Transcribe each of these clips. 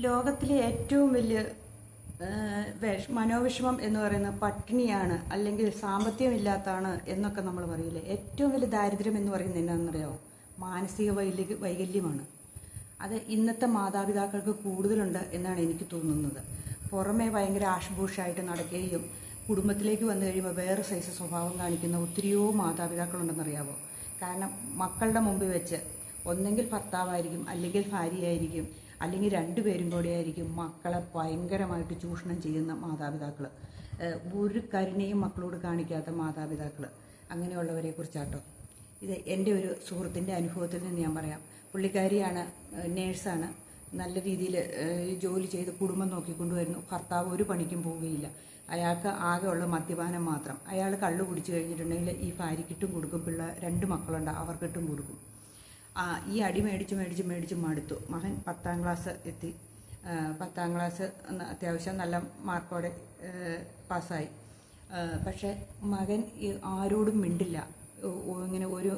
ലോകത്തിലെ ഏറ്റവും വലിയ മനോവിഷമം എന്ന് പറയുന്നത് പട്ടിണിയാണ്, അല്ലെങ്കിൽ സാമ്പത്തികമില്ലാത്തതാണ് എന്നൊക്കെ നമ്മൾ പറയില്ലേ. ഏറ്റവും വലിയ ദാരിദ്ര്യം എന്ന് പറയുന്നത് എന്താണെന്നറിയാമോ? മാനസിക വൈകല്യമാണ്. അത് ഇന്നത്തെ മാതാപിതാക്കൾക്ക് കൂടുതലുണ്ട് എന്നാണ് എനിക്ക് തോന്നുന്നത്. പുറമേ ഭയങ്കര ആഷ്ഭൂഷായിട്ട് നടക്കുകയും കുടുംബത്തിലേക്ക് വന്നു കഴിയുമ്പോൾ വേറെ സൈസ് സ്വഭാവം കാണിക്കുന്ന ഒത്തിരിയോ മാതാപിതാക്കളുണ്ടെന്നറിയാമോ? കാരണം മക്കളുടെ മുമ്പിൽ വെച്ച് ഒന്നെങ്കിൽ ഭർത്താവായിരിക്കും, അല്ലെങ്കിൽ ഭാര്യയായിരിക്കും, അല്ലെങ്കിൽ രണ്ടുപേരും കൂടെ ആയിരിക്കും മക്കളെ ഭയങ്കരമായിട്ട് ചൂഷണം ചെയ്യുന്ന മാതാപിതാക്കൾ. ഒരു കരുണയും മക്കളോട് കാണിക്കാത്ത മാതാപിതാക്കൾ. അങ്ങനെയുള്ളവരെ കുറിച്ചാട്ടോ ഇത് എൻ്റെ ഒരു സുഹൃത്തിൻ്റെ അനുഭവത്തിൽ നിന്ന് ഞാൻ പറയാം. പുള്ളിക്കാരിയാണ്, നേഴ്സാണ്, നല്ല രീതിയിൽ ജോലി ചെയ്ത് കുടുംബം നോക്കിക്കൊണ്ടുവരുന്നു. ഭർത്താവ് ഒരു പണിക്കും പോവുകയില്ല. അയാൾക്ക് ആകെ ഉള്ള മദ്യപാനം മാത്രം. അയാൾ കള്ളു കുടിച്ചു കഴിഞ്ഞിട്ടുണ്ടെങ്കിൽ ഈ ഭാര്യയ്ക്കിട്ടും കൊടുക്കും. രണ്ട് മക്കളുണ്ട്, അവർക്കിട്ടും കൊടുക്കും. ഈ അടി മേടിച്ച് മടുത്തു. മകൻ 10ാം ക്ലാസ് എത്തി. 10ാം ക്ലാസ് അത്യാവശ്യം നല്ല മാർക്കോടെ പാസ്സായി. പക്ഷേ മകൻ ആരോടും മിണ്ടില്ല. ഇങ്ങനെ ഒരു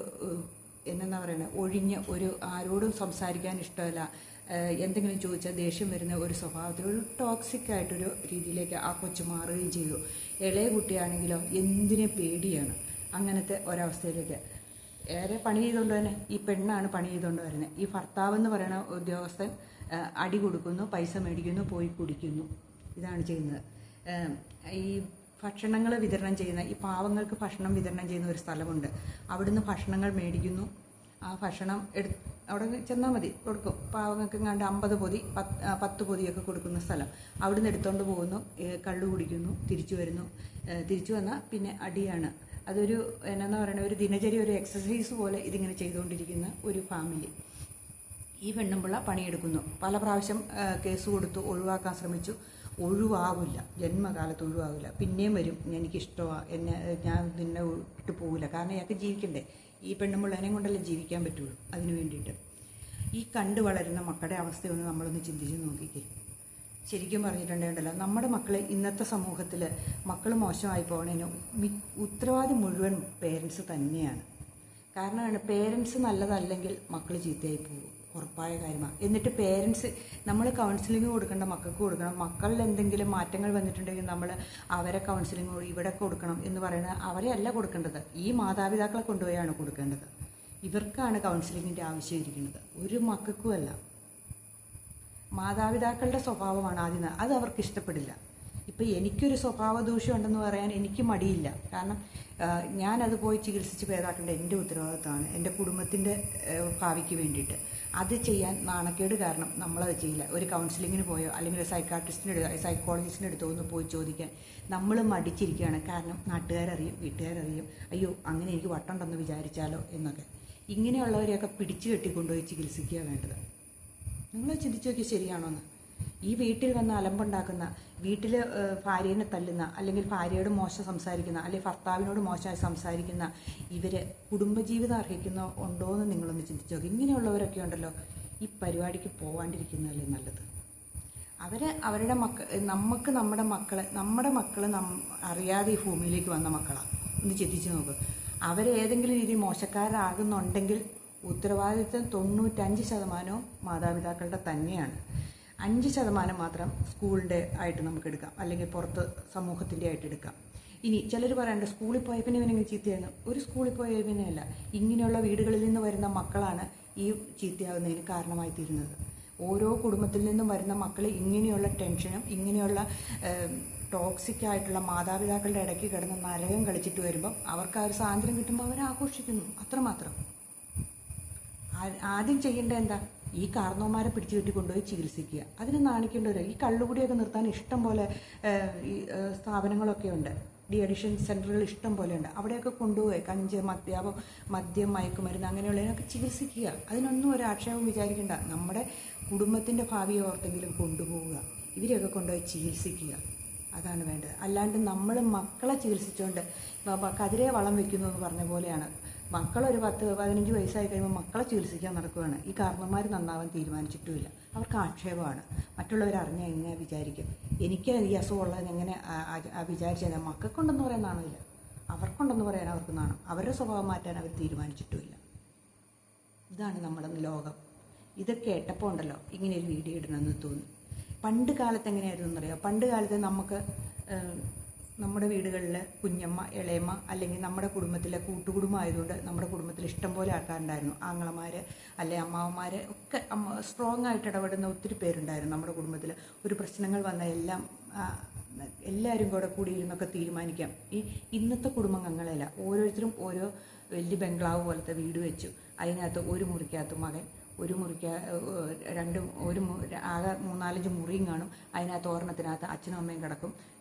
എന്നാ പറയുന്നത്, ആരോടും സംസാരിക്കാൻ ഇഷ്ടമല്ല. എന്തെങ്കിലും ചോദിച്ചാൽ ദേഷ്യം വരുന്ന ഒരു സ്വഭാവത്തിൽ, ഒരു ടോക്സിക്കായിട്ടൊരു രീതിയിലേക്ക് ആ കൊച്ചു മാറുകയും ചെയ്തു. ഇളയ കുട്ടിയാണെങ്കിലോ എന്തിനെ പേടിയാണ്. അങ്ങനത്തെ ഒരവസ്ഥയിലേക്ക് ഏറെ പണി ചെയ്തുകൊണ്ട് തന്നെ ഈ പെണ്ണാണ് പണി ചെയ്തുകൊണ്ട് വരുന്നത്. ഈ ഭർത്താവ് എന്ന് പറയുന്ന ഉദ്യോഗസ്ഥൻ അടി കൊടുക്കുന്നു, പൈസ മേടിക്കുന്നു, പോയി കുടിക്കുന്നു. ഇതാണ് ചെയ്യുന്നത്. ഈ ഭക്ഷണങ്ങൾ വിതരണം ചെയ്യുന്ന, ഈ പാവങ്ങൾക്ക് ഭക്ഷണം വിതരണം ചെയ്യുന്ന ഒരു സ്ഥലമുണ്ട്. അവിടുന്ന് ഭക്ഷണങ്ങൾ മേടിക്കുന്നു. ആ ഭക്ഷണം അവിടെ ചെന്നാൽ മതി, കൊടുക്കും. പാവങ്ങൾക്ക് കണ്ട് 50 പൊതി 10 പൊതിയൊക്കെ കൊടുക്കുന്ന സ്ഥലം. അവിടുന്ന് എടുത്തുകൊണ്ട് പോകുന്നു, കള്ളു കുടിക്കുന്നു, തിരിച്ചു വരുന്നു. തിരിച്ചു വന്നാൽ പിന്നെ അടിയാണ്. അതൊരു എന്നാ പറയുന്നത്, ഒരു ദിനചര്യ, ഒരു എക്സസൈസ് പോലെ ഇതിങ്ങനെ ചെയ്തുകൊണ്ടിരിക്കുന്ന ഒരു ഫാമിലി. ഈ പെണ്ണുമ്പിള്ള പണിയെടുക്കുന്നു. പല പ്രാവശ്യം കേസ് കൊടുത്തു, ഒഴിവാക്കാൻ ശ്രമിച്ചു. ഒഴിവാവില്ല, ജന്മകാലത്ത് ഒഴിവാവില്ല. പിന്നെയും വരും, എനിക്കിഷ്ടമാണ്, ഞാൻ നിന്നെ ഇട്ട് പോവില്ല. കാരണം ഇയാൾക്ക് ജീവിക്കണ്ടേ. ഈ പെണ്ണുമ്പിള്ളേനെ കൊണ്ടല്ലേ ജീവിക്കാൻ പറ്റുള്ളൂ. അതിന് വേണ്ടിയിട്ട് ഈ കണ്ടു വളരുന്ന മക്കളുടെ അവസ്ഥയൊന്ന് നമ്മളൊന്ന് ചിന്തിച്ച് നോക്കിക്കേ. ശരിക്കും പറഞ്ഞിട്ടുണ്ടെങ്കിലോ, നമ്മുടെ മക്കളെ ഇന്നത്തെ സമൂഹത്തിൽ മക്കൾ മോശമായി പോകണതിന് ഉത്തരവാദി മുഴുവൻ പേരൻസ് തന്നെയാണ്. കാരണമാണ്, പേരൻസ് നല്ലതല്ലെങ്കിൽ മക്കൾ ചീത്തയായി പോകും, ഉറപ്പായ കാര്യമാണ്. എന്നിട്ട് പേരൻസ് നമ്മൾ കൗൺസിലിംഗ് കൊടുക്കേണ്ട മക്കൾക്ക് കൊടുക്കണം. മക്കളിൽ എന്തെങ്കിലും മാറ്റങ്ങൾ വന്നിട്ടുണ്ടെങ്കിൽ നമ്മൾ അവരെ കൗൺസിലിംഗ് ഇവിടെ കൊടുക്കണം എന്ന് പറയുന്നത് അവരെ അല്ല കൊടുക്കേണ്ടത്, ഈ മാതാപിതാക്കളെ കൊണ്ടുപോയാണ് കൊടുക്കേണ്ടത്. ഇവർക്കാണ് കൗൺസിലിങ്ങിൻ്റെ ആവശ്യം ഇരിക്കുന്നത്, ഒരു മക്കൾക്കും അല്ല. മാതാപിതാക്കളുടെ സ്വഭാവമാണ് ആദ്യം, അത് അവർക്ക് ഇഷ്ടപ്പെടില്ല. ഇപ്പം എനിക്കൊരു സ്വഭാവ ദൂഷ്യം ഉണ്ടെന്ന് പറയാൻ എനിക്ക് മടിയില്ല. കാരണം ഞാനത് പോയി ചികിത്സിച്ച് ഭേദാക്കേണ്ട എൻ്റെ ഉത്തരവാദിത്തമാണ്, എൻ്റെ കുടുംബത്തിൻ്റെ ഭാവിക്ക് വേണ്ടിയിട്ട്. അത് ചെയ്യാൻ നാണക്കേട് കാരണം നമ്മളത് ചെയ്യില്ല. ഒരു കൗൺസിലിങ്ങിന് പോയോ അല്ലെങ്കിൽ സൈക്കോളജിസ്റ്റിൻ്റെ അടുത്തോ ഒന്ന് പോയി ചോദിക്കാൻ നമ്മൾ മടിച്ചിരിക്കുകയാണ്. കാരണം നാട്ടുകാരറിയും, വീട്ടുകാരറിയും, അയ്യോ അങ്ങനെ എനിക്ക് വട്ടുണ്ടെന്ന് വിചാരിച്ചാലോ എന്നൊക്കെ. ഇങ്ങനെയുള്ളവരെയൊക്കെ പിടിച്ചു കെട്ടിക്കൊണ്ടുപോയി ചികിത്സിക്കുക വേണ്ടത്. നിങ്ങൾ ചിന്തിച്ചു നോക്കി, ശരിയാണോന്ന്? ഈ വീട്ടിൽ വന്ന് അലമ്പുണ്ടാക്കുന്ന, വീട്ടിൽ ഭാര്യനെ തല്ലുന്ന, അല്ലെങ്കിൽ ഭാര്യയോട് മോശം സംസാരിക്കുന്ന, അല്ലെങ്കിൽ ഭർത്താവിനോട് മോശമായി സംസാരിക്കുന്ന ഇവര് കുടുംബജീവിതം അർഹിക്കുന്ന ഉണ്ടോ എന്ന് നിങ്ങളൊന്ന് ചിന്തിച്ചു നോക്കി. ഇങ്ങനെയുള്ളവരൊക്കെ ഉണ്ടല്ലോ, ഈ പരിപാടിക്ക് പോകാണ്ടിരിക്കുന്നതല്ലേ നല്ലത്. അവരുടെ നമ്മുടെ മക്കളെ അറിയാതെ ഈ ഭൂമിയിലേക്ക് വന്ന മക്കളാണ്. ഒന്ന് ചിന്തിച്ചു നോക്ക്. അവരേതെങ്കിലും രീതിയിൽ മോശക്കാരാകുന്നുണ്ടെങ്കിൽ ഉത്തരവാദിത്വം 95% മാതാപിതാക്കളുടെ തന്നെയാണ്. 5% മാത്രം സ്കൂളിൻ്റെ ആയിട്ട് നമുക്ക് എടുക്കാം, അല്ലെങ്കിൽ പുറത്ത് സമൂഹത്തിൻ്റെ ആയിട്ട് എടുക്കാം. ഇനി ചിലർ പറയാറുണ്ട്, സ്കൂളിൽ പോയ പിന്നെ ഇവനെങ്ങനെ ചീത്തയാകുന്നു. ഒരു സ്കൂളിൽ പോയ ഇവനെയല്ല, ഇങ്ങനെയുള്ള വീടുകളിൽ നിന്ന് വരുന്ന മക്കളാണ് ഈ ചീത്തയാകുന്നതിന് കാരണമായി തീരുന്നത്. ഓരോ കുടുംബത്തിൽ നിന്നും വരുന്ന മക്കൾ ഇങ്ങനെയുള്ള ടെൻഷനും ഇങ്ങനെയുള്ള ടോക്സിക് ആയിട്ടുള്ള മാതാപിതാക്കളുടെ ഇടയ്ക്ക് കിടന്ന് നരകം കളിച്ചിട്ട് വരുമ്പം അവർക്ക് ആ ഒരു സ്വാതന്ത്ര്യം കിട്ടുമ്പോൾ അവർ ആഘോഷിക്കുന്നു, അത്രമാത്രം. ആദ്യം ചെയ്യേണ്ട എന്താ? ഈ കാരണവന്മാരെ പിടിച്ചു കെട്ടി കൊണ്ടുപോയി ചികിത്സിക്കുക. അതിന് നാണിക്കേണ്ടവരോ? ഈ കള്ളുകുടിയൊക്കെ നിർത്താൻ ഇഷ്ടം പോലെ സ്ഥാപനങ്ങളൊക്കെ ഉണ്ട്, ഡി അഡിക്ഷൻ സെൻ്ററുകൾ ഇഷ്ടം പോലെ ഉണ്ട്. അവിടെയൊക്കെ കൊണ്ടുപോയി കഞ്ച്, മദ്യം, മയക്കുമരുന്ന് അങ്ങനെയുള്ളതിനൊക്കെ ചികിത്സിക്കുക. അതിനൊന്നും ഒരു ആക്ഷേപം വിചാരിക്കേണ്ട. നമ്മുടെ കുടുംബത്തിൻ്റെ ഭാവിയെ ഓർത്തെങ്കിലും കൊണ്ടുപോവുക. ഇവരെയൊക്കെ കൊണ്ടുപോയി ചികിത്സിക്കുക, അതാണ് വേണ്ടത്. അല്ലാണ്ട് നമ്മൾ മക്കളെ ചികിത്സിച്ചുകൊണ്ട് കതിരെ വളം വെക്കുന്നു എന്ന് പറഞ്ഞ പോലെയാണ്. മക്കളൊരു 10-15 വയസ്സായി കഴിയുമ്പോൾ മക്കളെ ചികിത്സിക്കാൻ നടക്കുകയാണ്. ഈ കാരണവന്മാർ നന്നാവാൻ തീരുമാനിച്ചിട്ടുമില്ല. അവർക്ക് ആക്ഷേപമാണ്. മറ്റുള്ളവരറിഞ്ഞാൽ എങ്ങനെ വിചാരിക്കും, എനിക്ക് ഈ അസുഖമുള്ളതെന്ന് എങ്ങനെ വിചാരിച്ചാൽ. മക്കൾക്കുണ്ടെന്ന് പറയാൻ നാണമില്ല, അവർക്കുണ്ടെന്ന് പറയാൻ അവർക്ക് നാണം. അവരുടെ സ്വഭാവം മാറ്റാൻ അവർ തീരുമാനിച്ചിട്ടുമില്ല. ഇതാണ് നമ്മുടെ ലോകം. ഇത് കേട്ടപ്പോൾ ഉണ്ടല്ലോ ഇങ്ങനെ ഒരു വീഡിയോ ഇടണമെന്ന് തോന്നി. പണ്ട് കാലത്ത് എങ്ങനെയായിരുന്നു എന്നറിയാം. പണ്ട് കാലത്ത് നമുക്ക് നമ്മുടെ വീടുകളിൽ കുഞ്ഞമ്മ, ഇളയമ്മ, അല്ലെങ്കിൽ നമ്മുടെ കുടുംബത്തിലെ കൂട്ടുകുടുംബം ആയതുകൊണ്ട് നമ്മുടെ കുടുംബത്തിൽ ഇഷ്ടംപോലെ ആൾക്കാരുണ്ടായിരുന്നു. ആങ്ങളമാർ അല്ലെ അമ്മാവന്മാർ ഒക്കെ സ്ട്രോങ് ആയിട്ട് ഇടപെടുന്ന ഒത്തിരി പേരുണ്ടായിരുന്നു നമ്മുടെ കുടുംബത്തിൽ. ഒരു പ്രശ്നങ്ങൾ വന്ന എല്ലാവരും കൂടെ കൂടിയിരുന്നൊക്കെ തീരുമാനിക്കാം. ഇന്നത്തെ കുടുംബാംഗങ്ങളല്ല, ഓരോരുത്തരും ഓരോ വലിയ ബംഗ്ലാവ് പോലത്തെ വീട് വെച്ചു. അതിനകത്ത് ഒരു മുറിക്കകത്ത് മകൻ, ഒരു ആകെ 3-4 മുറിയും കാണും. അതിനകത്ത് ഒരെണ്ണത്തിനകത്ത് അച്ഛനും അമ്മയും കിടക്കും.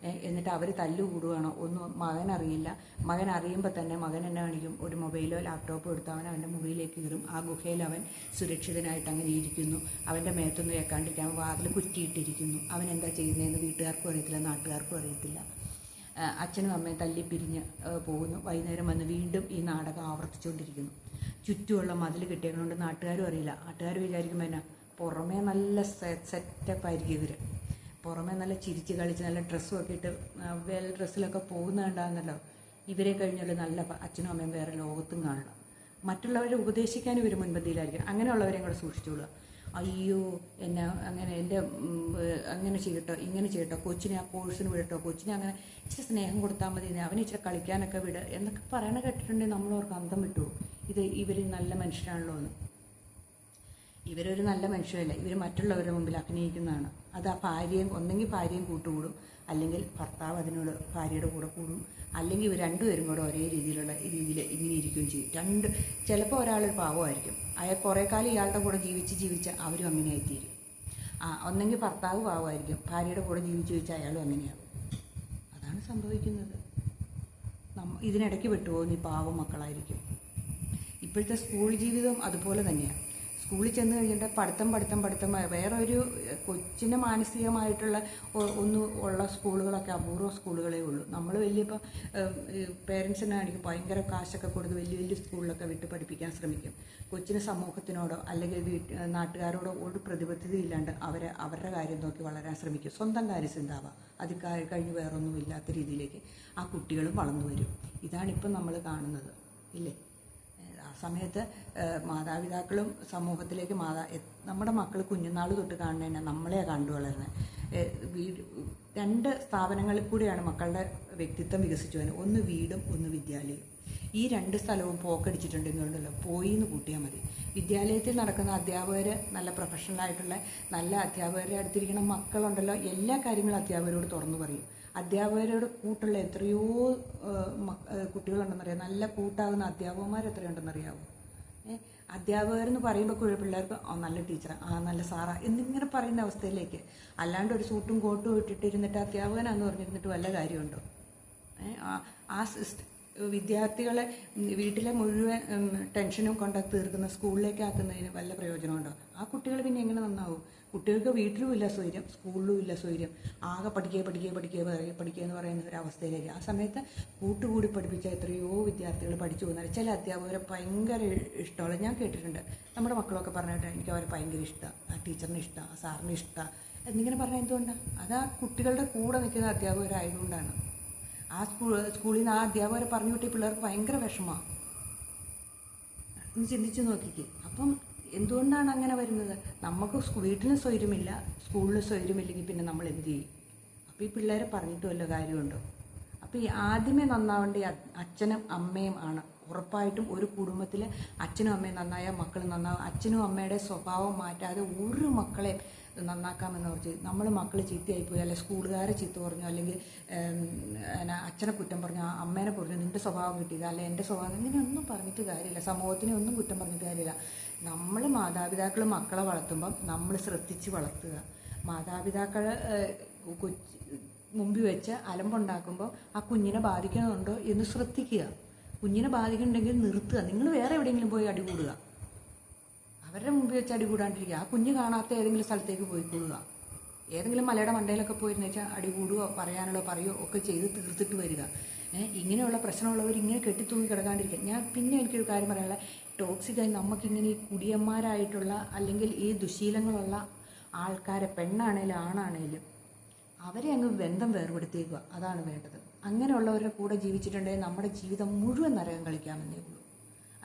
എന്നിട്ട് അവർ തല്ലുകൂടുകയാണോ ഒന്നും മകൻ അറിയില്ല. മകൻ അറിയുമ്പോൾ തന്നെ മകൻ എന്നെ കാണിക്കും, ഒരു മൊബൈലോ ലാപ്ടോപ്പോ എടുത്ത് അവൻ്റെ മുറിയിലേക്ക് കയറും. ആ ഗുഹയിൽ അവൻ സുരക്ഷിതനായിട്ട് അങ്ങനെ ഇരിക്കുന്നു. അവൻ്റെ മേത്തൊന്നും കേൾക്കാണ്ടിരിക്കാൻ വാതിൽ കുറ്റിയിട്ടിരിക്കുന്നു. അവൻ എന്താ ചെയ്യുന്നതെന്ന് വീട്ടുകാർക്കും അറിയത്തില്ല, നാട്ടുകാർക്കും അറിയത്തില്ല. അച്ഛനും അമ്മയും തല്ലിപ്പിരിഞ്ഞ് പോകുന്നു. വൈകുന്നേരം വന്ന് വീണ്ടും ഈ നാടകം ആവർത്തിച്ചുകൊണ്ടിരിക്കുന്നു. ചുറ്റുമുള്ള മതിൽ കെട്ടിയതുകൊണ്ട് നാട്ടുകാരും അറിയില്ല. നാട്ടുകാർ വിചാരിക്കുമ്പോൾ എന്നാ പുറമേ നല്ല സെറ്റപ്പ് ആയിരിക്കും ഇവർ. പുറമേ നല്ല ചിരിച്ച് കളിച്ച് നല്ല ഡ്രസ്സും ഒക്കെ ഇട്ട് വെൽ ഡ്രസ്സിലൊക്കെ പോകുന്നുണ്ടാകുന്നല്ലോ. ഇവരെ കഴിഞ്ഞാൽ നല്ല അച്ഛനും അമ്മയും വേറെ ലോകത്തും കാണണം. മറ്റുള്ളവരെ ഉപദേശിക്കാനും ഇവർ മുൻപന്തിയിലായിരിക്കും. അങ്ങനെയുള്ളവരെയും കൂടെ സൂക്ഷിച്ചോളുക. അയ്യോ എന്നെ അങ്ങനെ ചെയ്യട്ടോ, ഇങ്ങനെ ചെയ്യട്ടോ, കൊച്ചിനെ ആ കോഴ്സിന് വിടട്ടോ, കൊച്ചിനെ അങ്ങനെ ഇച്ചിരി സ്നേഹം കൊടുത്താൽ മതി, അവന് ഇച്ചിരി കളിക്കാനൊക്കെ വിട് എന്നൊക്കെ പറയണ കേട്ടിട്ടുണ്ടെങ്കിൽ നമ്മളവർക്ക് അന്തം വിട്ടു. ഇവർ നല്ല മനുഷ്യരാണല്ലോ എന്ന്. ഇവരൊരു നല്ല മനുഷ്യരല്ല, ഇവർ മറ്റുള്ളവരുടെ മുമ്പിൽ അഭിനയിക്കുന്നതാണ്. അത് ആ ഒന്നെങ്കിൽ ഭാര്യയും കൂട്ടുകൂടും, അല്ലെങ്കിൽ ഭർത്താവ് അതിനോട് ഭാര്യയുടെ കൂടെ കൂടും, അല്ലെങ്കിൽ ഇവർ രണ്ടുപേരും കൂടെ ഒരേ രീതിയിൽ ഇങ്ങനെ ഇരിക്കുകയും ചെയ്യും. ചിലപ്പോൾ ഒരാളൊരു പാവമായിരിക്കും, അയാൾ കുറേ കാലം ഇയാളുടെ കൂടെ ജീവിച്ച് അവരും അങ്ങനെയായിത്തീരും. ഒന്നെങ്കിൽ ഭർത്താവ് പാവമായിരിക്കും, ഭാര്യയുടെ കൂടെ ജീവിച്ച് അയാളും അങ്ങനെയാകും. അതാണ് സംഭവിക്കുന്നത്. ഇതിനിടയ്ക്ക് വിട്ടുപോകുന്ന ഈ പാവം മക്കളായിരിക്കും. ഇപ്പോഴത്തെ സ്കൂൾ ജീവിതം അതുപോലെ തന്നെയാണ്. സ്കൂളിൽ ചെന്ന് കഴിഞ്ഞിട്ട് പഠിത്തം വേറെ ഒരു കൊച്ചിന് മാനസികമായിട്ടുള്ള ഉള്ള സ്കൂളുകളൊക്കെ അപൂർവ സ്കൂളുകളേ ഉള്ളൂ. നമ്മൾ ഇപ്പം പേരൻസിനാണെങ്കിൽ ഭയങ്കര കാശൊക്കെ കൊടുത്ത് വലിയ സ്കൂളിലൊക്കെ വിട്ട് പഠിപ്പിക്കാൻ ശ്രമിക്കും. കൊച്ചിന് സമൂഹത്തിനോടോ അല്ലെങ്കിൽ നാട്ടുകാരോടോ ഒരു പ്രതിബദ്ധതയില്ലാണ്ട് അവരുടെ കാര്യം നോക്കി വളരാൻ ശ്രമിക്കും. സ്വന്തം കാര്യം ചിന്താവാം, അത് കഴിഞ്ഞ് വേറൊന്നും ഇല്ലാത്ത രീതിയിലേക്ക് ആ കുട്ടികളും വളർന്നു വരും. ഇതാണിപ്പം നമ്മൾ കാണുന്നത്, ഇല്ലേ? സമയത്ത് മാതാപിതാക്കളും സമൂഹത്തിലേക്ക് നമ്മുടെ മക്കൾ കുഞ്ഞുനാൾ തൊട്ട് കാണുന്നതന്നെ നമ്മളെ കണ്ടു വളരുന്നത്. 2 സ്ഥാപനങ്ങളിൽ കൂടിയാണ് മക്കളുടെ വ്യക്തിത്വം വികസിച്ചു വരുന്നത്. ഒന്ന് വീടും, ഒന്ന് വിദ്യാലയം. ഈ 2 സ്ഥലവും പോക്കടിച്ചിട്ടുണ്ടെന്നുണ്ടല്ലോ, പോയി എന്ന് കൂട്ടിയാൽ മതി. വിദ്യാലയത്തിൽ നടക്കുന്ന അധ്യാപകർ നല്ല പ്രൊഫഷണലായിട്ടുള്ള നല്ല അധ്യാപകരുടെ അടുത്തിരിക്കുന്ന മക്കളുണ്ടല്ലോ, എല്ലാ കാര്യങ്ങളും അധ്യാപകരോട് തുറന്നു പറയും. അധ്യാപകരോട് കൂട്ടുള്ള എത്രയോ കുട്ടികളുണ്ടെന്നറിയാം. നല്ല കൂട്ടാകുന്ന അധ്യാപകന്മാർ എത്രയുണ്ടെന്നറിയാവും. അധ്യാപകരെന്ന് പറയുമ്പോൾ പിള്ളേർക്ക് നല്ല ടീച്ചറാ, നല്ല സാറാ എന്നിങ്ങനെ പറയുന്ന അവസ്ഥയിലേക്ക്, അല്ലാണ്ട് ഒരു സൂട്ടും കോട്ടും ഇട്ടിട്ടിരുന്നിട്ട് അധ്യാപകനാന്ന് പറഞ്ഞിരുന്നിട്ട് വല്ല കാര്യമുണ്ടോ? ആ വിദ്യാർത്ഥികളെ വീട്ടിലെ മുഴുവൻ ടെൻഷനും കൊണ്ട് തീർക്കുന്ന സ്കൂളിലേക്ക് ആക്കുന്നതിന് വല്ല പ്രയോജനമുണ്ടോ? ആ കുട്ടികൾ പിന്നെ എങ്ങനെ നന്നാവും? കുട്ടികൾക്ക് വീട്ടിലും ഇല്ല സ്വൈര്യം, സ്കൂളിലും ഇല്ല സ്വൈര്യം. ആകെ പഠിക്കുക എന്ന് പറയുന്ന ഒരവസ്ഥയിലേക്ക്. ആ സമയത്ത് കൂട്ടുകൂടി പഠിപ്പിച്ച എത്രയോ വിദ്യാർത്ഥികൾ പഠിച്ചു പോകുന്നത്. ചില അധ്യാപകരെ ഭയങ്കര ഇഷ്ടമുള്ള ഞാൻ കേട്ടിട്ടുണ്ട്. നമ്മുടെ മക്കളൊക്കെ പറഞ്ഞിട്ട് എനിക്ക് അവരെ ഭയങ്കര ഇഷ്ടമാണ്, ആ ടീച്ചറിന് ഇഷ്ടമാണ്, ആ സാറിന് ഇഷ്ടമാണ് എന്നിങ്ങനെ പറഞ്ഞാൽ എന്തുകൊണ്ടാണ്? അത് ആ കുട്ടികളുടെ കൂടെ നിൽക്കുന്ന അധ്യാപകരായതുകൊണ്ടാണ്. ആ സ്കൂളിൽ നിന്ന് ആ അധ്യാപകരെ പറഞ്ഞു വിട്ടിയ പിള്ളേർക്ക് ഭയങ്കര വിഷമമാണ്. ഒന്ന് ചിന്തിച്ച് നോക്കിക്കേ. അപ്പം എന്തുകൊണ്ടാണ് അങ്ങനെ വരുന്നത്? നമുക്ക് വീട്ടിലും സ്വൈര്യമില്ല, സ്കൂളിലും സ്വൈര്യമില്ലെങ്കിൽ പിന്നെ നമ്മൾ എന്ത് ചെയ്യും? അപ്പോൾ ഈ പിള്ളേരെ പറഞ്ഞിട്ട് വല്ല കാര്യമുണ്ടോ? അപ്പോൾ ഈ ആദ്യമേ നന്നാവേണ്ട അച്ഛനും അമ്മയും ആണ്. ഉറപ്പായിട്ടും ഒരു കുടുംബത്തിൽ അച്ഛനും അമ്മയും നന്നായാൽ മക്കൾ നന്നാവും. അച്ഛനും അമ്മയുടെ സ്വഭാവം മാറ്റാതെ ഒരു മക്കളെ നന്നാക്കാമെന്ന് പറഞ്ഞ് നമ്മൾ മക്കൾ ചീത്തയായിപ്പോയി, അല്ലെങ്കിൽ സ്കൂളുകാരെ ചീത്ത പറഞ്ഞു, അല്ലെങ്കിൽ അച്ഛനെ കുറ്റം പറഞ്ഞു, അമ്മേനെ പറഞ്ഞു നിൻ്റെ സ്വഭാവം കിട്ടിയത്, അല്ലെങ്കിൽ എൻ്റെ സ്വഭാവം, ഇങ്ങനെയൊന്നും പറഞ്ഞിട്ട് കാര്യമില്ല. സമൂഹത്തിനെ ഒന്നും കുറ്റം പറഞ്ഞിട്ട് കാര്യമില്ല. നമ്മൾ മാതാപിതാക്കൾ മക്കളെ വളർത്തുമ്പം നമ്മൾ ശ്രദ്ധിച്ച് വളർത്തുക. മാതാപിതാക്കൾ മുമ്പിൽ വെച്ച് അലമ്പുണ്ടാക്കുമ്പോൾ ആ കുഞ്ഞിനെ ബാധിക്കുന്നുണ്ടോ എന്ന് ശ്രദ്ധിക്കുക. കുഞ്ഞിനെ ബാധിക്കുന്നുണ്ടെങ്കിൽ നിർത്തുക. നിങ്ങൾ വേറെ എവിടെയെങ്കിലും പോയി അടികൂടുക. അവരുടെ മുമ്പിൽ വെച്ച് അടികൂടാണ്ടിരിക്കുക. ആ കുഞ്ഞ് കാണാത്ത ഏതെങ്കിലും സ്ഥലത്തേക്ക് പോയി കൂടുക. ഏതെങ്കിലും മലയുടെ മണ്ടയിലൊക്കെ പോയിരുന്ന വെച്ചാൽ അടികൂടുകയോ പറയാനുള്ളോ പറയുകയോ ഒക്കെ ചെയ്ത് തീർത്തിട്ട് വരിക. ഇങ്ങനെയുള്ള പ്രശ്നമുള്ളവർ ഇങ്ങനെ കെട്ടിത്തൂങ്ങി കിടക്കാണ്ടിരിക്കുക. എനിക്കൊരു കാര്യം പറയാനുള്ള, ടോക്സിക്കായി നമുക്കിങ്ങനെ ഈ കുടിയന്മാരായിട്ടുള്ള അല്ലെങ്കിൽ ഈ ദുശീലങ്ങളുള്ള ആൾക്കാരെ, പെണ്ണാണേലും ആണാണേലും, അവരെ അങ്ങ് ബന്ധം വേർപെടുത്തിയേക്കുക. അതാണ് വേണ്ടത്. അങ്ങനെയുള്ളവരുടെ കൂടെ ജീവിച്ചിട്ടുണ്ടെങ്കിൽ നമ്മുടെ ജീവിതം മുഴുവൻ നരകം കളിക്കാമെന്നേ ഉള്ളൂ.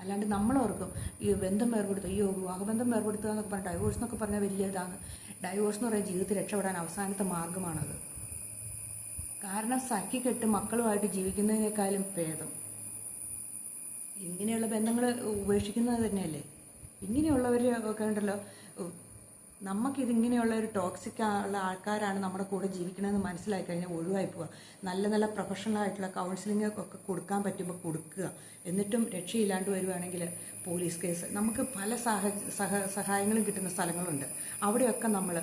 അല്ലാണ്ട് നമ്മളോർക്കും ഈ ബന്ധം വേർപെടുത്തുക, വിവാഹബന്ധം വേർപെടുത്തുക എന്നൊക്കെ പറഞ്ഞാൽ ഡൈവോഴ്സ് എന്നൊക്കെ പറഞ്ഞാൽ വലിയ ഇതാണ്. ഡൈവോഴ്സ് എന്ന് പറയുന്ന ജീവിതത്തിൽ രക്ഷപ്പെടാൻ അവസാനത്തെ മാർഗമാണത്. കാരണം സഖി കെട്ട് മക്കളുമായിട്ട് ജീവിക്കുന്നതിനേക്കാളും ഭേദം ഇങ്ങനെയുള്ള ബന്ധങ്ങൾ ഉപേക്ഷിക്കുന്നത് തന്നെയല്ലേ. ഇങ്ങനെയുള്ളവർ ഒക്കെ ഉണ്ടല്ലോ, നമുക്കിതിങ്ങനെയുള്ള ഒരു ടോക്സിക് ഉള്ള ആൾക്കാരാണ് നമ്മുടെ കൂടെ ജീവിക്കണമെന്ന് മനസ്സിലാക്കി കഴിഞ്ഞാൽ ഒഴിവായി പോവുക. നല്ല നല്ല പ്രൊഫഷണൽ ആയിട്ടുള്ള കൗൺസിലിംഗ് ഒക്കെ കൊടുക്കാൻ പറ്റുമ്പോൾ കൊടുക്കുക. എന്നിട്ടും രക്ഷയില്ലാണ്ട് വരുവാണെങ്കിൽ പോലീസ് കേസ്. നമുക്ക് പല സഹായങ്ങളും കിട്ടുന്ന സ്ഥലങ്ങളുണ്ട്. അവിടെയൊക്കെ നമ്മൾ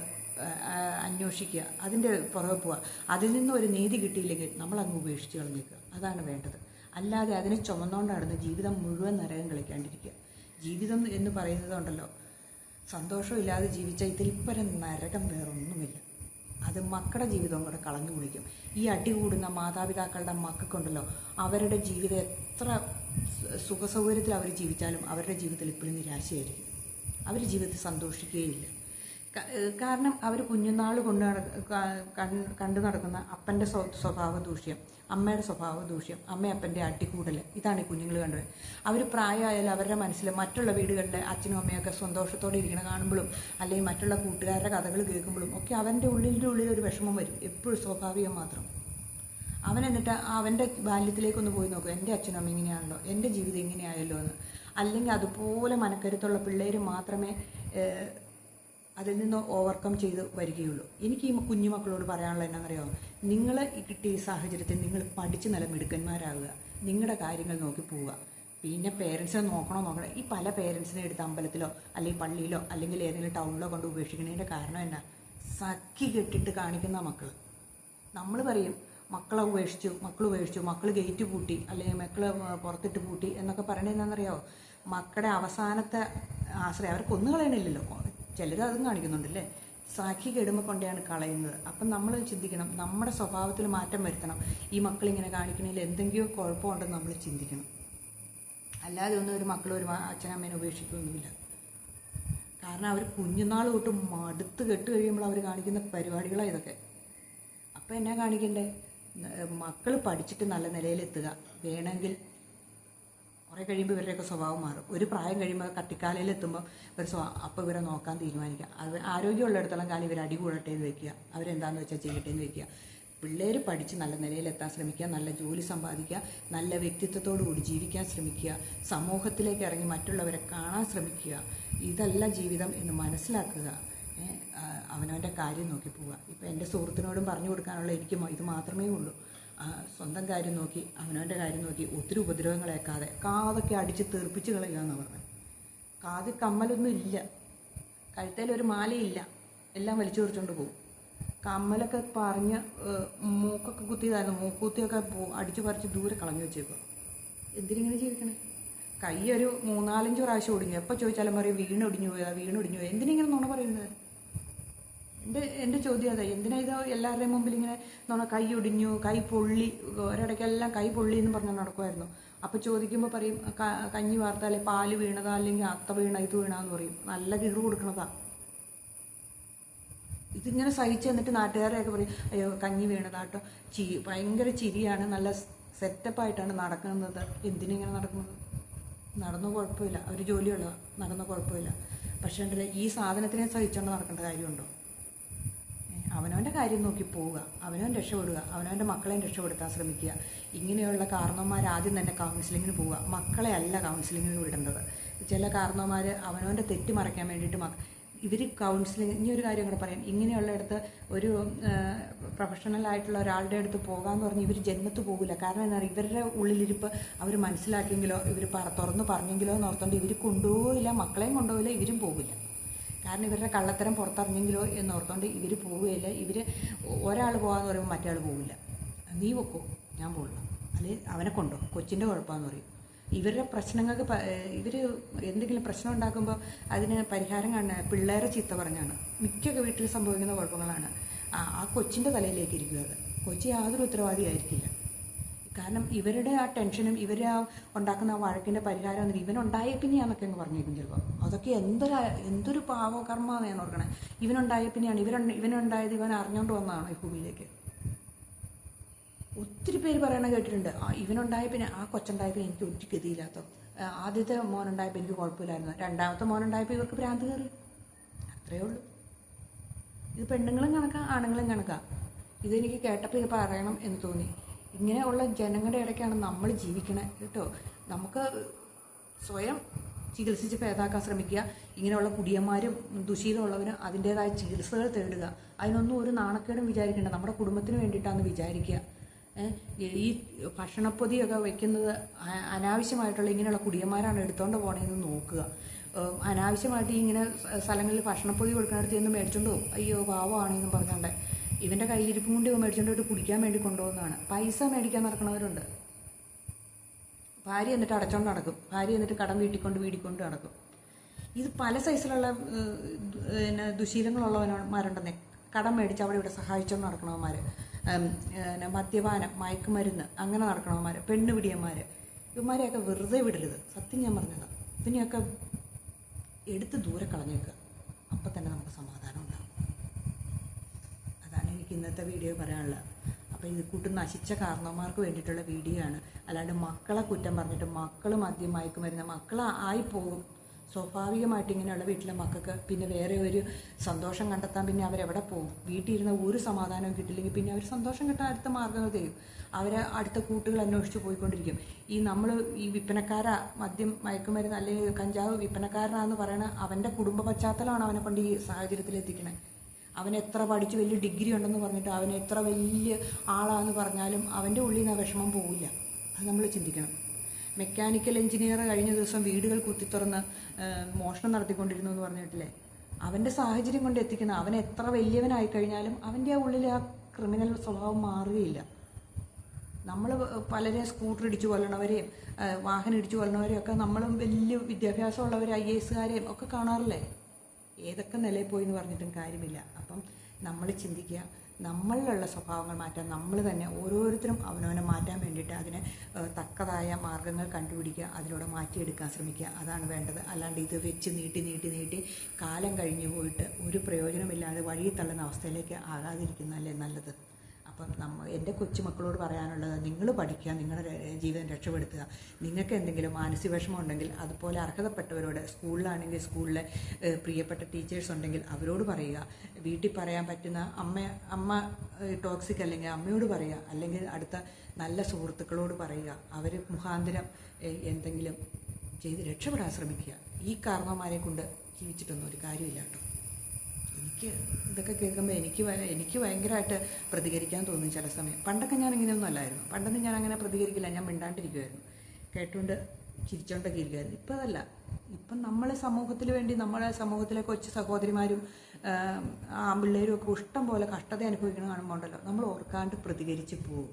അന്വേഷിക്കുക, അതിൻ്റെ പുറകെ പോവുക. അതിൽ നിന്നും ഒരു നീതി കിട്ടിയില്ലെങ്കിൽ നമ്മളങ്ങ് ഉപേക്ഷിച്ച് കളഞ്ഞേക്കുക. അതാണ് വേണ്ടത്. അല്ലാതെ അതിനെ ചുമന്നുകൊണ്ട് നടന്ന് ജീവിതം മുഴുവൻ നരകം കളിക്കാണ്ടിരിക്കുക. ജീവിതം എന്ന് പറയുന്നതുണ്ടല്ലോ, സന്തോഷമില്ലാതെ ജീവിച്ച ഇതിൽപ്പരം നരകം വേറൊന്നുമില്ല. അത് മക്കളുടെ ജീവിതവും കൂടെ കളഞ്ഞു കുളിക്കും. ഈ അടി കൂടുന്ന മാതാപിതാക്കളുടെ മക്കൾക്കുണ്ടല്ലോ, അവരുടെ ജീവിതം എത്ര സുഖസൗകര്യത്തിൽ അവർ ജീവിച്ചാലും അവരുടെ ജീവിതത്തിൽ ഇപ്പോഴും നിരാശയായിരിക്കും. അവർ ജീവിതത്തിൽ സന്തോഷിക്കുകയില്ല. കാരണം അവർ കുഞ്ഞുനാൾ കണ്ടു നടക്കുന്ന അപ്പൻ്റെ സ്വഭാവ ദൂഷ്യം, അമ്മയുടെ സ്വഭാവ ദൂഷ്യം, അമ്മയപ്പൻ്റെ അടിക്കൂടൽ, ഇതാണ് ഈ കുഞ്ഞുങ്ങൾ കണ്ടത്. അവർ പ്രായമായാലും അവരുടെ മനസ്സിൽ മറ്റുള്ള വീടുകളിലെ അച്ഛനും അമ്മയൊക്കെ സന്തോഷത്തോടെ ഇരിക്കണം കാണുമ്പോഴും, അല്ലെങ്കിൽ മറ്റുള്ള കൂട്ടുകാരുടെ കഥകൾ കേൾക്കുമ്പോഴും ഒക്കെ അവൻ്റെ ഉള്ളിൽ ഒരു വിഷമം വരും. എപ്പോഴും സ്വാഭാവികം മാത്രം. അവൻ എന്നിട്ട് അവൻ്റെ ബാല്യത്തിലേക്കൊന്ന് പോയി നോക്കും, എൻ്റെ അച്ഛനും അമ്മ ഇങ്ങനെയാണല്ലോ, എൻ്റെ ജീവിതം ഇങ്ങനെയായല്ലോ എന്ന്. അല്ലെങ്കിൽ അതുപോലെ മനക്കരുത്തുള്ള പിള്ളേർ മാത്രമേ അതിൽ നിന്ന് ഓവർകം ചെയ്ത് വരികയുള്ളൂ. എനിക്ക് ഈ കുഞ്ഞുമക്കളോട് പറയാനുള്ള എന്നാണെന്നറിയോ, നിങ്ങൾ കിട്ടിയ ഈ സാഹചര്യത്തിൽ നിങ്ങൾ പഠിച്ച് നല്ല മിടുക്കന്മാരാകുക, നിങ്ങളുടെ കാര്യങ്ങൾ നോക്കി പോവുക. പിന്നെ പേരൻസിനെ നോക്കണം. ഈ പല പേരൻസിനെ എടുത്ത് അമ്പലത്തിലോ അല്ലെങ്കിൽ പള്ളിയിലോ അല്ലെങ്കിൽ ഏതെങ്കിലും ടൗണിലോ കൊണ്ട് ഉപേക്ഷിക്കുന്നതിൻ്റെ കാരണം എന്നാ, സഖി കെട്ടിട്ട് കാണിക്കുന്ന മക്കൾ. നമ്മൾ പറയും മക്കൾ ഉപേക്ഷിച്ചു, മക്കൾ ഗേറ്റ് പൂട്ടി അല്ലെങ്കിൽ മക്കൾ പുറത്തിട്ട് പൂട്ടി എന്നൊക്കെ പറയണത് എന്താണെന്നറിയോ, മക്കളുടെ അവസാനത്തെ ആശ്രയം അവർ കൊന്നുകളയണില്ലല്ലോ. ചിലർ അതും കാണിക്കുന്നുണ്ടല്ലേ. സാഖി കെടുമ്പോൾ കൊണ്ടാണ് കളയുന്നത്. അപ്പം നമ്മൾ ചിന്തിക്കണം, നമ്മുടെ സ്വഭാവത്തിൽ മാറ്റം വരുത്തണം. ഈ മക്കളിങ്ങനെ കാണിക്കണതിൽ എന്തെങ്കിലും കുഴപ്പമുണ്ടെന്ന് നമ്മൾ ചിന്തിക്കണം. അല്ലാതെ ഒന്നും ഒരു മക്കൾ ഒരു അച്ഛനമ്മേനെ ഉപേക്ഷിക്കുകയൊന്നുമില്ല. കാരണം അവർ കുഞ്ഞുനാൾ തൊട്ട് മടുത്ത് കെട്ട് കഴിയുമ്പോൾ അവർ കാണിക്കുന്ന പരിപാടികളാണ് ഇതൊക്കെ. അപ്പം എന്നാ കാണിക്കണ്ടേ, മക്കൾ പഠിച്ചിട്ട് നല്ല നിലയിലെത്തുക. വേണമെങ്കിൽ കുറേ കഴിയുമ്പോൾ ഇവരുടെയൊക്കെ സ്വഭാവം മാറും. ഒരു പ്രായം കഴിയുമ്പോൾ കട്ടിക്കാലയിലെത്തുമ്പോൾ അപ്പോൾ ഇവരെ നോക്കാൻ തീരുമാനിക്കുക. അത് ആരോഗ്യമുള്ളിടത്തോളം കാലം ഇവർ അടി കൂടട്ടെ എന്ന് വെക്കുക, അവരെന്താണെന്ന് വെച്ചാൽ ചെയ്യട്ടെ എന്ന് വെക്കുക. പിള്ളേർ പഠിച്ച് നല്ല നിലയിലെത്താൻ ശ്രമിക്കുക, നല്ല ജോലി സമ്പാദിക്കുക, നല്ല വ്യക്തിത്വത്തോടു കൂടി ജീവിക്കാൻ ശ്രമിക്കുക, സമൂഹത്തിലേക്ക് ഇറങ്ങി മറ്റുള്ളവരെ കാണാൻ ശ്രമിക്കുക. ഇതല്ല ജീവിതം എന്ന് മനസ്സിലാക്കുക. അവനവൻ്റെ കാര്യം നോക്കി പോവുക. ഇപ്പം എൻ്റെ സുഹൃത്തിനോടും പറഞ്ഞു കൊടുക്കാനുള്ള എനിക്ക് ഇത് മാത്രമേ ഉള്ളൂ. സ്വന്തം കാര്യം നോക്കി, അവനവൻ്റെ കാര്യം നോക്കി, ഒത്തിരി ഉപദ്രവങ്ങളേക്കാതെ കാതൊക്കെ അടിച്ച് തെറിപ്പിച്ച് കളയുക എന്ന് പറഞ്ഞത്. കാതിൽ കമ്മലൊന്നും ഇല്ല, കഴുത്തേലൊരു മാലയില്ല, എല്ലാം വലിച്ചു കുറിച്ചുകൊണ്ട് പോകും. കമ്മലൊക്കെ പറഞ്ഞ് മൂക്കൊക്കെ കുത്തിയതായിരുന്നു, മൂക്കുത്തിയൊക്കെ അടിച്ചു പറിച്ച് ദൂരെ കളഞ്ഞു വെച്ചേക്കുക. എന്തിനിങ്ങനെ ജീവിക്കണേ? കൈ ഒരു 3-4 പ്രാവശ്യം ഒടിഞ്ഞു. എപ്പോൾ ചോദിച്ചാലും പറയും വീണൊടിഞ്ഞു പോയതാ. എന്തിനിങ്ങനെ നുണ പറയുന്നത്? എൻ്റെ ചോദ്യം അതാ, എന്തിനാ ഇത് എല്ലാവരുടെയും മുമ്പിൽ ഇങ്ങനെ കൈ ഒടിഞ്ഞു, കൈ പൊള്ളി, ഒരിടയ്ക്കെല്ലാം കൈ പൊള്ളി എന്ന് പറഞ്ഞാൽ നടക്കുമായിരുന്നു. അപ്പോൾ ചോദിക്കുമ്പോൾ പറയും കഞ്ഞി വാർത്ത, അല്ലെങ്കിൽ പാല് വീണതാ, അല്ലെങ്കിൽ അത്ത വീണ, ഇത് വീണാന്ന് പറയും. നല്ല കിറു കൊടുക്കണതാ. ഇതിങ്ങനെ സഹിച്ച് എന്നിട്ട് നാട്ടുകാരെയൊക്കെ പറയും അയ്യോ കഞ്ഞി വീണതാട്ടോ, ഭയങ്കര ചിരിയാണ്, നല്ല സെറ്റപ്പായിട്ടാണ് നടക്കുന്നത്. എന്തിനിങ്ങനെ നടക്കുന്നത്? നടന്നു കുഴപ്പമില്ല, അവർ ജോലിയുള്ളതാണ്, നടന്നു കുഴപ്പമില്ല. പക്ഷേ ഉണ്ടല്ലോ, ഈ സാധനത്തിനെ സഹിച്ചുകൊണ്ട് നടക്കേണ്ട കാര്യമുണ്ടോ? അവനവൻ്റെ കാര്യം നോക്കി പോവുക, അവനവൻ രക്ഷപ്പെടുക, അവനവൻ്റെ മക്കളെയും രക്ഷപ്പെടുത്താൻ ശ്രമിക്കുക. ഇങ്ങനെയുള്ള കാരണവന്മാർ ആദ്യം തന്നെ കൗൺസിലിങ്ങിന് പോവുക. മക്കളെ അല്ല കൗൺസിലിങ്ങിന് വിടേണ്ടത്. ചില കാരണവന്മാർ അവനവൻ്റെ തെറ്റ് മറയ്ക്കാൻ വേണ്ടിയിട്ട് ഇവർ കൗൺസിലിംഗ്. ഇനി ഒരു കാര്യം കൂടെ പറയാം, ഇങ്ങനെയുള്ളിടത്ത് ഒരു പ്രൊഫഷണൽ ആയിട്ടുള്ള ഒരാളുടെ അടുത്ത് പോകാമെന്ന് പറഞ്ഞ് ഇവർ ജന്മത്ത് പോകില്ല. കാരണം എന്താ പറയുക, ഇവരുടെ ഉള്ളിലിരിപ്പ് അവർ മനസ്സിലാക്കിയെങ്കിലോ ഇവർ തുറന്ന് പറഞ്ഞെങ്കിലോ എന്ന് ഓർത്തുകൊണ്ട് ഇവർ കൊണ്ടുപോകില്ല, മക്കളെയും കൊണ്ടുപോകില്ല, ഇവരും പോകില്ല. കാരണം ഇവരുടെ കള്ളത്തരം പുറത്തറിഞ്ഞെങ്കിലോ എന്നോർത്തുകൊണ്ട് ഇവർ പോവുകയില്ല. ഇവർ ഒരാൾ പോകാമെന്ന് പറയുമ്പോൾ മറ്റേ ആൾ പോകില്ല. നീ വെക്കോ, ഞാൻ പോകില്ല, അല്ലെങ്കിൽ അവനെ കൊണ്ടോ, കൊച്ചിൻ്റെ കുഴപ്പമെന്ന് പറയും. ഇവരുടെ പ്രശ്നങ്ങൾക്ക് ഇവർ എന്തെങ്കിലും പ്രശ്നം ഉണ്ടാക്കുമ്പോൾ അതിന് പരിഹാരം കാണാൻ പിള്ളേരെ ചീത്ത പറഞ്ഞാണ്. മിക്ക വീട്ടിൽ സംഭവിക്കുന്ന കുഴപ്പങ്ങളാണ് ആ കൊച്ചിൻ്റെ തലയിലേക്ക് ഇരിക്കുന്നത്. കൊച്ചി യാതൊരു ഉത്തരവാദിയായിരിക്കില്ല. കാരണം ഇവരുടെ ആ ടെൻഷനും ഇവർ ആ ഉണ്ടാക്കുന്ന ആ വഴക്കിൻ്റെ പരിഹാരം എന്നിട്ട് ഇവനുണ്ടായ പിന്നെയാണെന്നൊക്കെ അങ്ങ് പറഞ്ഞേക്കും ചിലപ്പോൾ. അതൊക്കെ എന്തൊരു പാവകർമ്മമാണ് ഞാൻ ഓർക്കണേ. ഇവനുണ്ടായ പിന്നെയാണ്, ഇവനുണ്ടായത് ഇവൻ അറിഞ്ഞുകൊണ്ട് വന്നതാണോ ഈ ഭൂമിയിലേക്ക്? ഒത്തിരി പേര് പറയണ കേട്ടിട്ടുണ്ട്, ഇവനുണ്ടായ പിന്നെ ആ കൊച്ചുണ്ടായപ്പോൾ എനിക്ക് ഒരു ഗതിയില്ലാത്തോ, ആദ്യത്തെ മോനുണ്ടായപ്പോൾ എനിക്ക് കുഴപ്പമില്ലായിരുന്നു, രണ്ടാമത്തെ മോനുണ്ടായപ്പോൾ ഇവർക്ക് ഭ്രാന്ത് കയറി, അത്രയേ ഉള്ളൂ. ഇത് പെണ്ണുങ്ങളും കണക്കാ, ആണുങ്ങളും കണക്കാ. ഇതെനിക്ക് കേട്ടപ്പോൾ ഇത് പറയണം എന്ന് തോന്നി. ഇങ്ങനെയുള്ള ജനങ്ങളുടെ ഇടയ്ക്കാണ് നമ്മൾ ജീവിക്കണേ കേട്ടോ. നമുക്ക് സ്വയം ചികിത്സിച്ച് ഭേദാക്കാൻ ശ്രമിക്കുക. ഇങ്ങനെയുള്ള കുടിയന്മാരും ദുശീലമുള്ളവരും അതിൻ്റേതായ ചികിത്സകൾ തേടുക. അതിനൊന്നും ഒരു നാണക്കേടും വിചാരിക്കേണ്ട. നമ്മുടെ കുടുംബത്തിന് വേണ്ടിയിട്ടാണ് വിചാരിക്കുക. ഈ ഭക്ഷണപ്പൊതിയൊക്കെ വെക്കുന്നത് അനാവശ്യമായിട്ടുള്ള ഇങ്ങനെയുള്ള കുടിയന്മാരാണ് എടുത്തോണ്ട് പോകണമെന്ന് നോക്കുക. അനാവശ്യമായിട്ട് ഇങ്ങനെ സ്ഥലങ്ങളിൽ ഭക്ഷണപ്പൊതി കൊടുക്കുന്നിടത്ത് നിന്ന് മേടിച്ചോണ്ട് പോകും. അയ്യോ പാവമാണെന്നും പറഞ്ഞോണ്ട് ഇവൻ്റെ കയ്യിലിരിപ്പും കൊണ്ട് മേടിച്ചോണ്ട് പോയിട്ട് കുടിക്കാൻ വേണ്ടി കൊണ്ടുപോകുന്നതാണ്. പൈസ മേടിക്കാൻ നടക്കുന്നവരുണ്ട്. ഭാര്യ എന്നിട്ട് അടച്ചോണ്ട് നടക്കും. ഭാര്യ എന്നിട്ട് കടം വീടിക്കൊണ്ട് നടക്കും. ഇത് പല സൈസിലുള്ള ദുശീലങ്ങളുള്ളവന്മാരുണ്ടെന്നേ. കടം മേടിച്ച് അവിടെ ഇവിടെ സഹായിച്ചോണ്ട് നടക്കണവന്മാർ, മദ്യപാനം, മയക്കുമരുന്ന് അങ്ങനെ നടക്കണവന്മാർ, പെണ്ണുപിടിയന്മാർ, ഇവന്മാരെയൊക്കെ വെറുതെ വിടരുത്. സത്യം ഞാൻ പറഞ്ഞതാണ്. ഇതിനെയൊക്കെ എടുത്ത് ദൂരെ കളഞ്ഞേക്കുക. അപ്പം തന്നെ നമുക്ക് സമാധാനം ഉണ്ടാകും. അതാണ് എനിക്ക് ഇന്നത്തെ വീഡിയോ പറയാനുള്ളത്. അപ്പോൾ ഇത് കൂട്ട് നശിച്ച കാരണവന്മാർക്ക് വേണ്ടിയിട്ടുള്ള വീഡിയോ ആണ്. അല്ലാണ്ട് മക്കളെ കുറ്റം പറഞ്ഞിട്ട് മക്കൾ മദ്യം മയക്കുമരുന്ന് മക്കൾ ആയിപ്പോകും. സ്വാഭാവികമായിട്ട് ഇങ്ങനെയുള്ള വീട്ടിലെ മക്കൾക്ക് പിന്നെ വേറെ ഒരു സന്തോഷം കണ്ടെത്താൻ പിന്നെ അവരെവിടെ പോകും? വീട്ടിൽ ഇരുന്ന ഒരു സമാധാനവും കിട്ടില്ലെങ്കിൽ പിന്നെ അവർ സന്തോഷം കിട്ടാൻ അടുത്ത മാർഗ്ഗങ്ങൾ ചെയ്യും. അവരെ അടുത്ത കൂട്ടുകൾ അന്വേഷിച്ച് പോയിക്കൊണ്ടിരിക്കും. ഈ വിൽപ്പനക്കാരാ മദ്യം മയക്കുമരുന്ന് അല്ലെങ്കിൽ കഞ്ചാവ് വിൽപ്പനക്കാരനാന്ന് പറയണ അവൻ്റെ കുടുംബ പശ്ചാത്തലമാണ് അവനെ കൊണ്ട് ഈ സാഹചര്യത്തിലെത്തിക്കണേ. അവൻ എത്ര പഠിച്ച് വലിയ ഡിഗ്രി ഉണ്ടെന്ന് പറഞ്ഞിട്ട് അവൻ എത്ര വലിയ ആളാന്ന് പറഞ്ഞാലും അവൻ്റെ ഉള്ളിൽ നിന്ന് ആ വിഷമം പോവില്ല. അത് നമ്മൾ ചിന്തിക്കണം. മെക്കാനിക്കൽ എഞ്ചിനീയർ കഴിഞ്ഞ ദിവസം വീടുകൾ കുത്തിത്തുറന്ന് മോഷണം നടത്തിക്കൊണ്ടിരുന്നു എന്ന് പറഞ്ഞിട്ടില്ലേ? അവൻ്റെ സാഹചര്യം കൊണ്ട് എത്തിക്കണം. അവൻ എത്ര വലിയവനായി കഴിഞ്ഞാലും അവൻ്റെ ആ ഉള്ളിൽ ആ ക്രിമിനൽ സ്വഭാവം മാറുകയില്ല. നമ്മൾ പലരെയും സ്കൂട്ടർ ഇടിച്ചു കൊല്ലണവരെയും വാഹനം ഇടിച്ചു കൊല്ലണവരെയും ഒക്കെ നമ്മളും വലിയ വിദ്യാഭ്യാസമുള്ളവർ IAS ഒക്കെ കാണാറില്ലേ? ഏതൊക്കെ നിലയിൽ പോയി എന്ന് പറഞ്ഞിട്ടും കാര്യമില്ല. അപ്പം നമ്മൾ ചിന്തിക്കുക, നമ്മളിലുള്ള സ്വഭാവങ്ങൾ മാറ്റാൻ നമ്മൾ തന്നെ ഓരോരുത്തരും അവനവനെ മാറ്റാൻ വേണ്ടിയിട്ട് അതിന് തക്കതായ മാർഗ്ഗങ്ങൾ കണ്ടുപിടിക്കുക, അതിലൂടെ മാറ്റിയെടുക്കാൻ ശ്രമിക്കുക. അതാണ് വേണ്ടത്. അല്ലാണ്ട് ഇത് വെച്ച് നീട്ടി കാലം കഴിഞ്ഞു പോയിട്ട് ഒരു പ്രയോജനമില്ലാതെ വഴിയിൽ തള്ളുന്ന അവസ്ഥയിലേക്ക് ആകാതിരിക്കുന്നതല്ലേ നല്ലത്. അപ്പം എൻ്റെ കൊച്ചുമക്കളോട് പറയാനുള്ളത്, നിങ്ങൾ പഠിക്കുക, നിങ്ങളുടെ ജീവിതം രക്ഷപ്പെടുത്തുക. നിങ്ങൾക്ക് എന്തെങ്കിലും മാനസിക വിഷമം ഉണ്ടെങ്കിൽ അതുപോലെ അർഹതപ്പെട്ടവരോട്, സ്കൂളിലാണെങ്കിൽ സ്കൂളിലെ പ്രിയപ്പെട്ട ടീച്ചേഴ്സ് ഉണ്ടെങ്കിൽ അവരോട് പറയുക. വീട്ടിൽ പറയാൻ പറ്റുന്ന അമ്മ ടോക്സിക് അല്ലെങ്കിൽ അമ്മയോട് പറയുക, അല്ലെങ്കിൽ അടുത്ത നല്ല സുഹൃത്തുക്കളോട് പറയുക. അവർ മുഖാന്തരം എന്തെങ്കിലും ചെയ്ത് രക്ഷപ്പെടാൻ ശ്രമിക്കുക. ഈ കാരണവന്മാരെ കൊണ്ട് ജീവിച്ചിട്ടൊന്നും ഒരു കാര്യമില്ല കേട്ടോ. ഇതൊക്കെ കേൾക്കുമ്പോൾ എനിക്ക് ഭയങ്കരമായിട്ട് പ്രതികരിക്കാൻ തോന്നി ചില സമയം. പണ്ടൊക്കെ ഞാൻ ഇങ്ങനെയൊന്നും അല്ലായിരുന്നു. പണ്ടൊന്നും ഞാൻ അങ്ങനെ പ്രതികരിക്കില്ല. ഞാൻ മിണ്ടാണ്ടിരിക്കുമായിരുന്നു, കേട്ടുകൊണ്ട് ചിരിച്ചോണ്ടൊക്കെ ഇരിക്കുമായിരുന്നു. ഇപ്പം അതല്ല. ഇപ്പം നമ്മളെ സമൂഹത്തിന് വേണ്ടി നമ്മളെ സമൂഹത്തിലെ കൊച്ചു സഹോദരിമാരും ആൺപിള്ളേരും ഒക്കെ ഇഷ്ടം പോലെ കഷ്ടത അനുഭവിക്കണം കാണുമ്പോൾ ഉണ്ടല്ലോ, നമ്മൾ ഓർക്കാണ്ട് പ്രതികരിച്ച് പോകും.